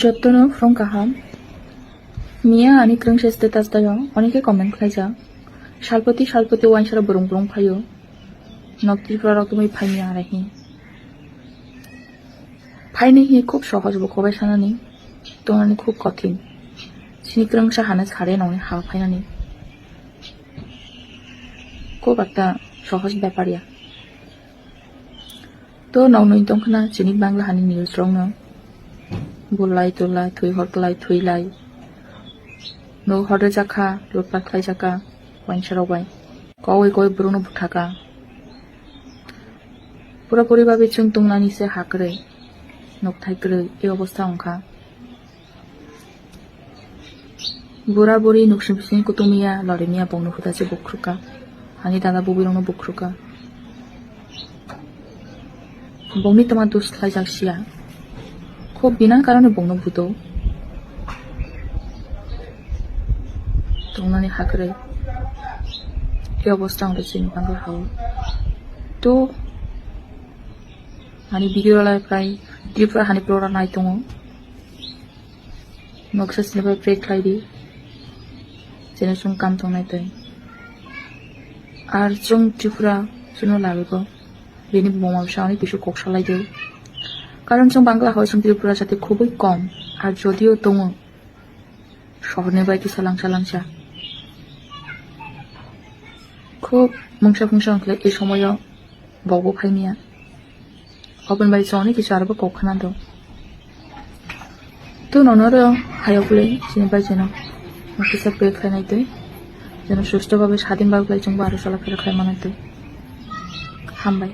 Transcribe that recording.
যত্ন from Kaham. Mia ani krung se status dayo. Onike comment khaija. Shalpati wansara burung phayo. Nokti product তুমি ফাইনি আরাহি ফাইনি হি খুব সহজ বকবাই সানানি তোমানি খুব কঠিন সিনিক্রংসা হানা ছাড়ে নয় হা ফাইনানি খুব একটা সহজ ব্যাপারিয়া তো নই তংখনা চিনি বাংলা হানি নিউজ রং বললাই তোলাই থুই হরকলাই থুইলাই নো হরে জাখা লুটপাট খাই জাকা ওয়ানসারাবাই কই ব্রুনো বুঠাকা পুরোপুরি ভাবে চুং তুংনানি সে হাকরে নকথাইকরে এই অবস্থা অংখা বুড়া বুড়ি নুকসিন কুতুমিয়া লড়েমিয়া বংনো ফুটাছে বক্রুকা হানি দাদা বুবিরংনো বক্রুকা বংনি তোমার দোষ খাই যাকসিয়া খুব বিনা কারণে বংনো ভূত তুংনানি হাকরে এই অবস্থা আমরা চিনি বাংলা হাও তো hani video lai prai tripura hani prora nai tongo noksa sinaba break lai di jena sung kam tong nai toi ar chung tripura suno lagibo bini boma bishani kisu koksa lai deu karon chung bangla hoy chung tripura jate khubui kom ar jodio tongo শহরে by কি সালাংসা খুব মংসা অংকলে এই সময় বগো ফাইনিয়া Open by Sony কিছু আরো কখনা দাও তো ননর হাইও বলে চিনি পাই যেন কিছু ব্রেক খাই নাই তুই যেন সুস্থভাবে স্বাধীনভাবে চুম্বা আরো চলাফেরা খাই মানাই তুই হামবাই